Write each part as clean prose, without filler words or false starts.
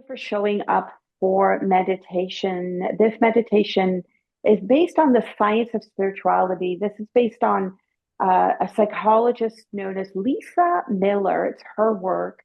for showing up for meditation. This meditation is based on the science of spirituality. This is based on a psychologist known as Lisa Miller. It's her work,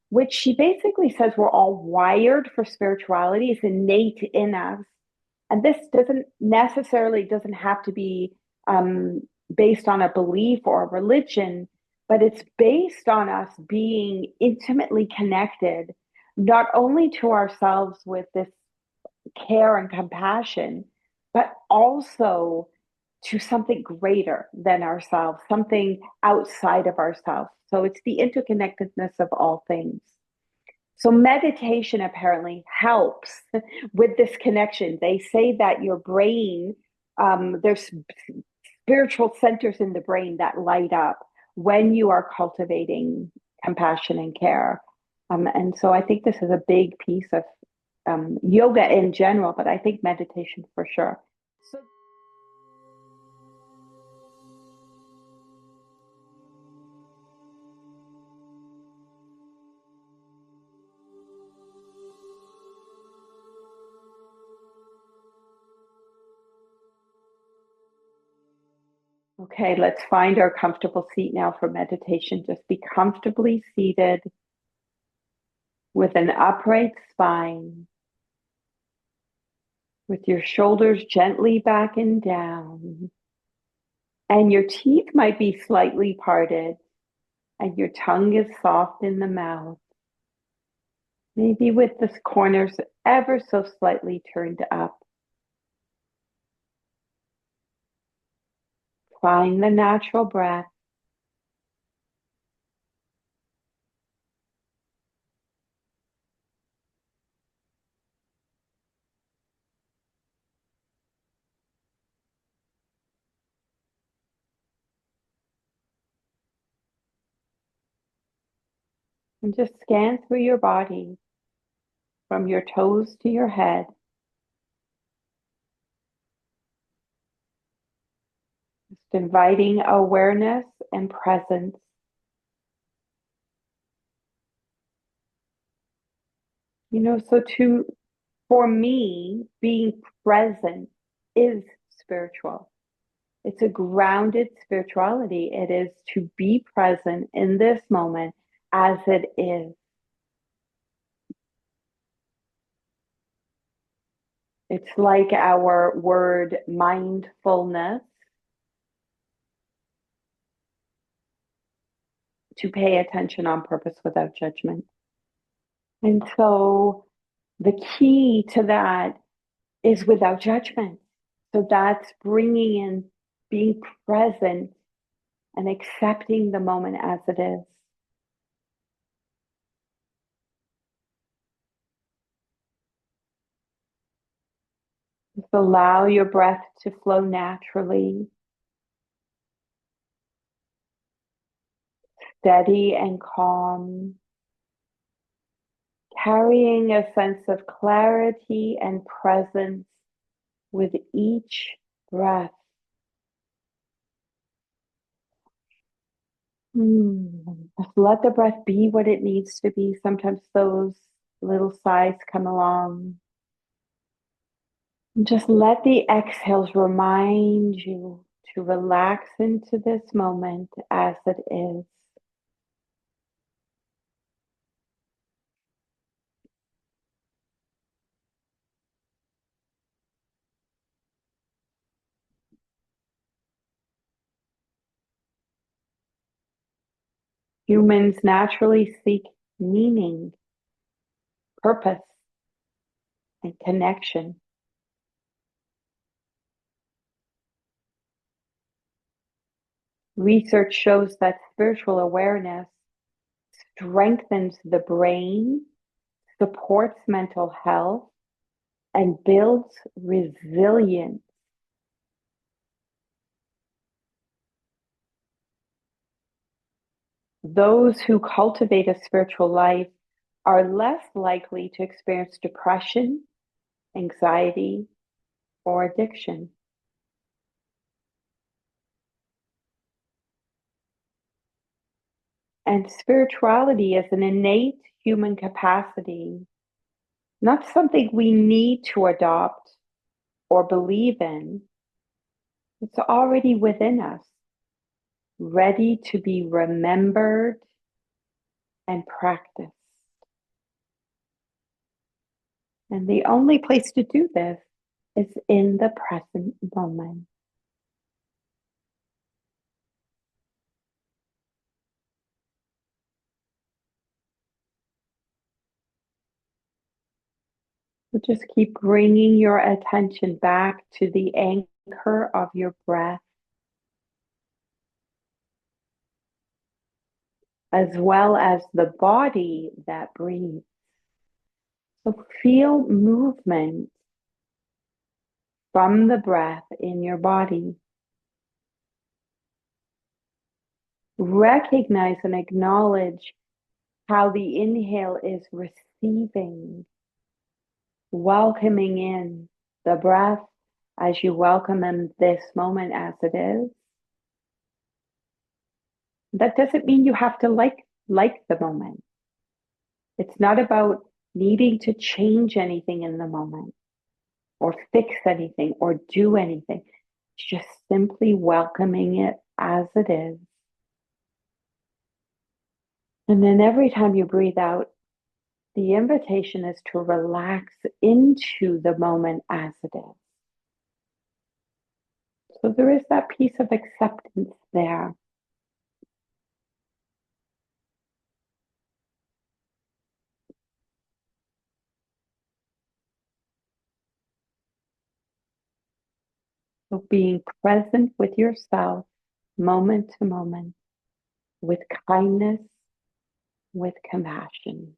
which she basically says we're all wired for spirituality. It's innate in us. And this doesn't have to be um, based on a belief or a religion, but it's based on us being intimately connected, not only to ourselves with this care and compassion, but also to something greater than ourselves, something outside of ourselves. So it's the interconnectedness of all things. So meditation apparently helps with this connection. They say that your brain, there's spiritual centers in the brain that light up when you are cultivating compassion and care. And so I think this is a big piece of yoga in general, but I think meditation for sure. So okay, let's find our comfortable seat now for meditation. Just be comfortably seated with an upright spine, with your shoulders gently back and down, and your teeth might be slightly parted, and your tongue is soft in the mouth, maybe with the corners ever so slightly turned up. Find the natural breath. And just scan through your body from your toes to your head, just inviting awareness and presence. For me, being present is spiritual. It's a grounded spirituality. It is to be present in this moment as it is. It's like our word mindfulness, to pay attention on purpose without judgment. And so the key to that is without judgment. So that's bringing in being present and accepting the moment as it is. Just allow your breath to flow naturally, steady and calm, carrying a sense of clarity and presence with each breath. Just let the breath be what it needs to be. Sometimes those little sighs come along. And just let the exhales remind you to relax into this moment as it is. Humans naturally seek meaning, purpose, and connection. Research shows that spiritual awareness strengthens the brain, supports mental health, and builds resilience. Those who cultivate a spiritual life are less likely to experience depression, anxiety, or addiction. And spirituality is an innate human capacity not something we need to adopt or believe in. It's already within us, ready to be remembered and practiced. And the only place to do this is in the present moment. So just keep bringing your attention back to the anchor of your breath, as well as the body that breathes. So feel movement from the breath in your body. Recognize and acknowledge how the inhale is receiving, welcoming in the breath as you welcome in this moment as it is. That doesn't mean you have to like the moment. It's not about needing to change anything in the moment or fix anything or do anything. It's just simply welcoming it as it is. And then every time you breathe out, the invitation is to relax into the moment as it is. So there is that piece of acceptance there. So being present with yourself, moment to moment, with kindness, with compassion.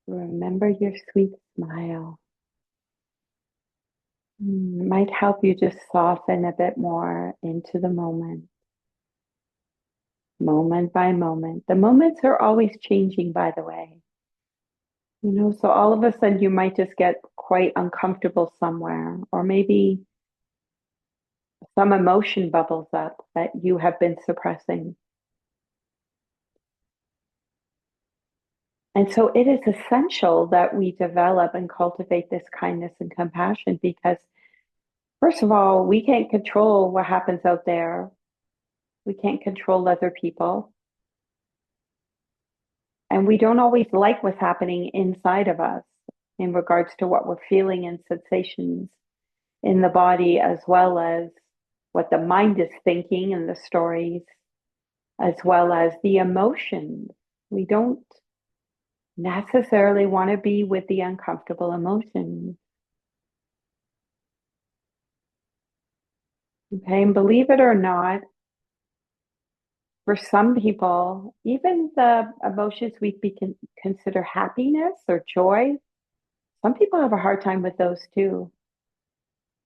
Remember your sweet smile. Might help you just soften a bit more into the moment by moment. The moments are always changing, by the way. So all of a sudden you might just get quite uncomfortable somewhere, or maybe some emotion bubbles up that you have been suppressing. And so it is essential that we develop and cultivate this kindness and compassion because, first of all, we can't control what happens out there. We can't control other people. And we don't always like what's happening inside of us in regards to what we're feeling and sensations in the body, as well as what the mind is thinking and the stories, as well as the emotions. We don't necessarily want to be with the uncomfortable emotions. Okay, and believe it or not, for some people, even the emotions consider happiness or joy, some people have a hard time with those too.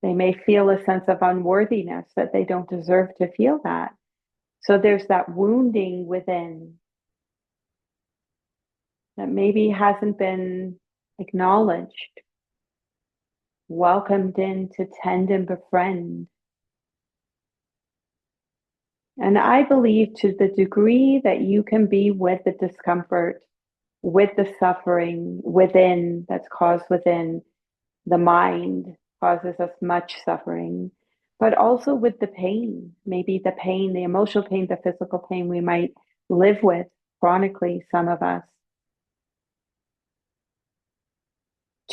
They may feel a sense of unworthiness that they don't deserve to feel that. So there's that wounding within that maybe hasn't been acknowledged, welcomed in to tend and befriend. And I believe to the degree that you can be with the discomfort, with the suffering within that's caused within, the mind causes us much suffering, but also with the pain, maybe the pain, the emotional pain, the physical pain we might live with chronically, some of us.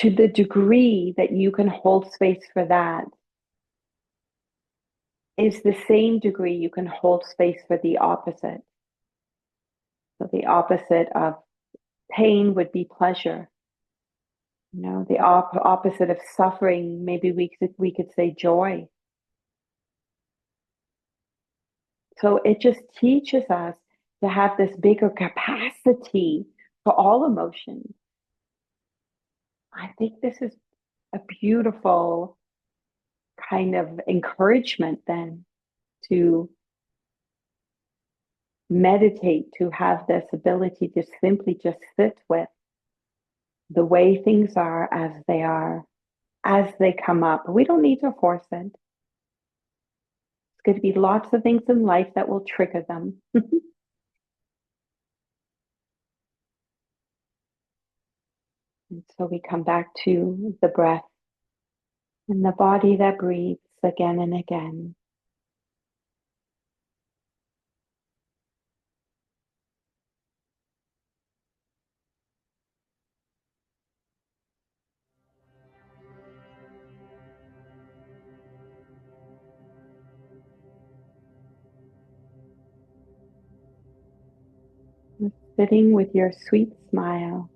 To the degree that you can hold space for that is the same degree you can hold space for the opposite. So the opposite of pain would be pleasure. The opposite of suffering, maybe we could say joy. So it just teaches us to have this bigger capacity for all emotions. I think this is a beautiful kind of encouragement then to meditate, to have this ability to simply just sit with the way things are, as they come up. We don't need to force it. It's going to be lots of things in life that will trigger them. And so we come back to the breath and the body that breathes again and again. Sitting with your sweet smile.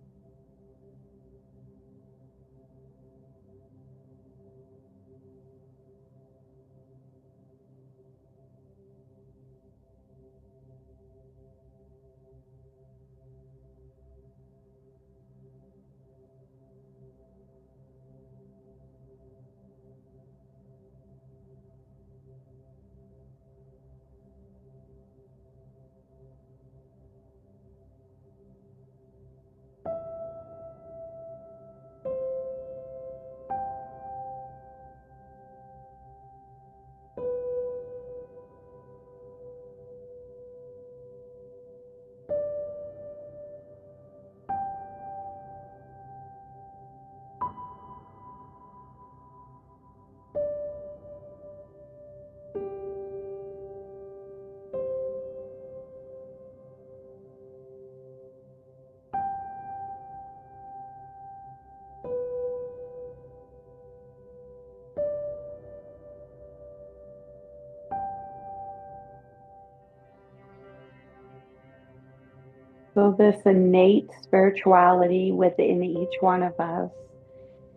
So this innate spirituality within each one of us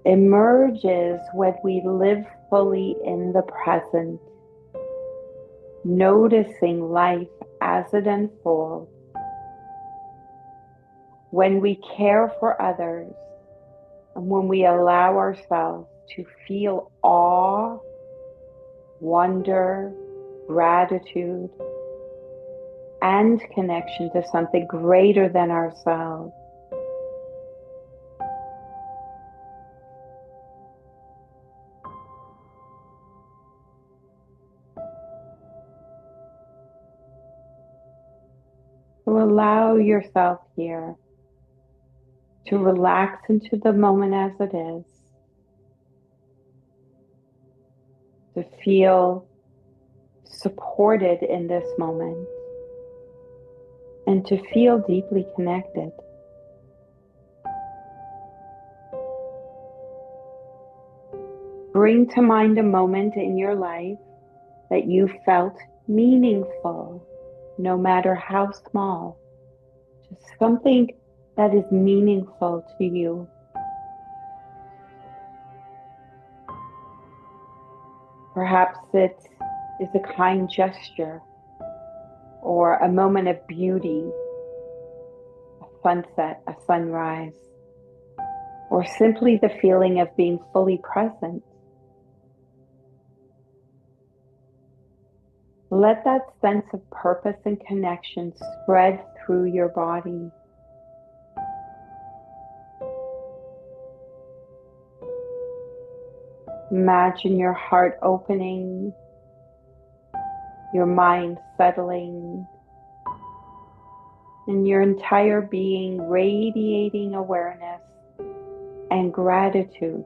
emerges when we live fully in the present, noticing life as it unfolds. When we care for others and when we allow ourselves to feel awe, wonder, gratitude, and connection to something greater than ourselves. So allow yourself here to relax into the moment as it is, to feel supported in this moment, and to feel deeply connected. Bring to mind a moment in your life that you felt meaningful, no matter how small. Just something that is meaningful to you. Perhaps it is a kind gesture or a moment of beauty, a sunset, a sunrise, or simply the feeling of being fully present. Let that sense of purpose and connection spread through your body. Imagine your heart opening, your mind settling, and your entire being radiating awareness and gratitude.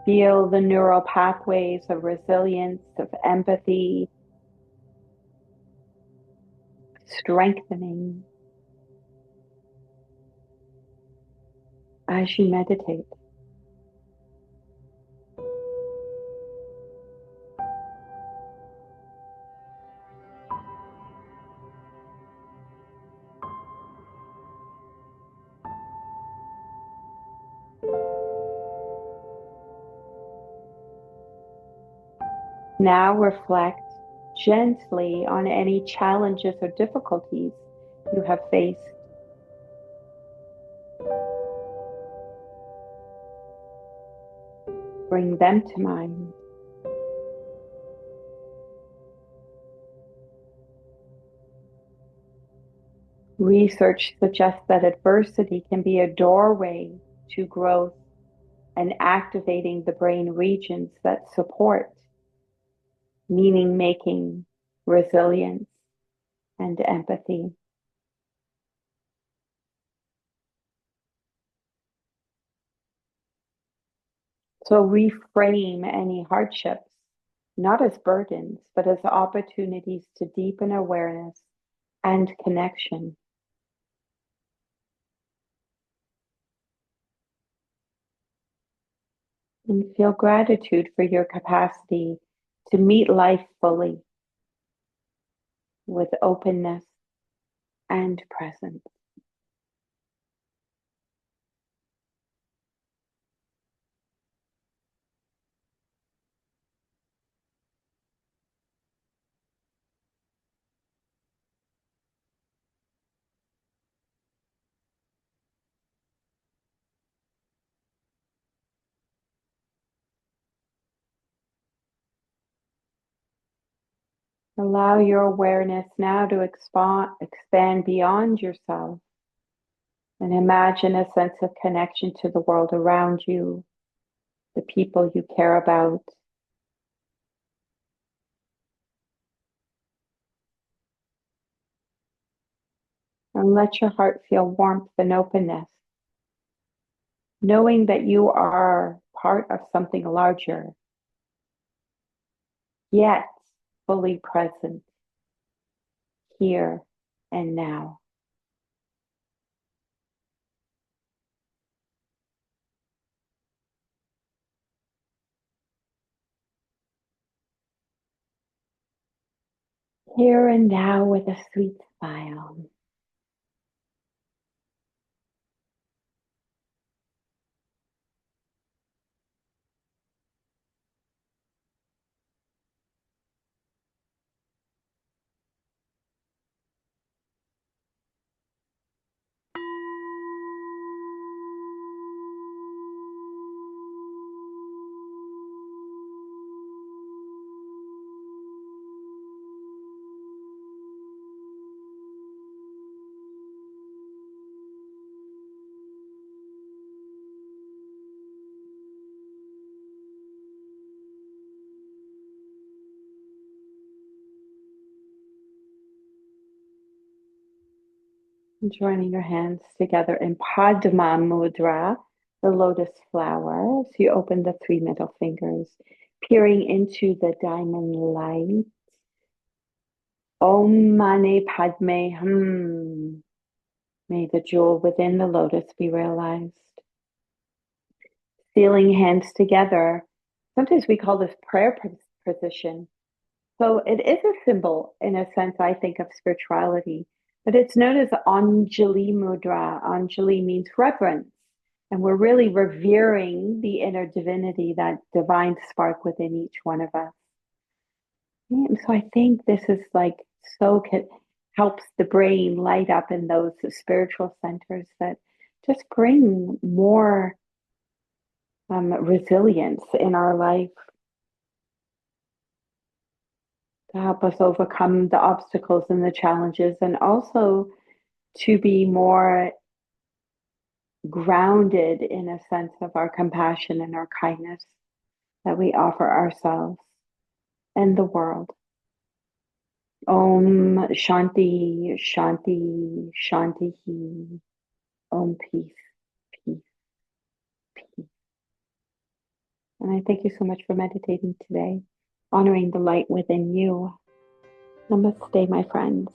Feel the neural pathways of resilience, of empathy, strengthening. as you meditate. Now reflect gently on any challenges or difficulties you have faced. Bring them to mind. Research suggests that adversity can be a doorway to growth and activating the brain regions that support meaning making, resilience, and empathy. So reframe any hardships not as burdens, but as opportunities to deepen awareness and connection. And feel gratitude for your capacity to meet life fully with openness and presence. Allow your awareness now to expand beyond yourself and imagine a sense of connection to the world around you, the people you care about. And let your heart feel warmth and openness, knowing that you are part of something larger, yet fully present here and now. Here and now with a sweet smile. Joining your hands together in Padma Mudra, the lotus flower. So you open the three middle fingers, peering into the diamond light. Om Mani Padme Hum. May the jewel within the lotus be realized. Sealing hands together. Sometimes we call this prayer position. So it is a symbol, in a sense, I think, of spirituality, but it's known as Anjali Mudra. Anjali means reverence, and we're really revering the inner divinity, that divine spark within each one of us. And so I think this is like helps the brain light up in those spiritual centers that just bring more resilience in our life, to help us overcome the obstacles and the challenges, and also to be more grounded in a sense of our compassion and our kindness that we offer ourselves and the world. Om Shanti, Shanti, Shanti. Om peace, peace, peace. And I thank you so much for meditating today, honoring the light within you. Namaste, my friends.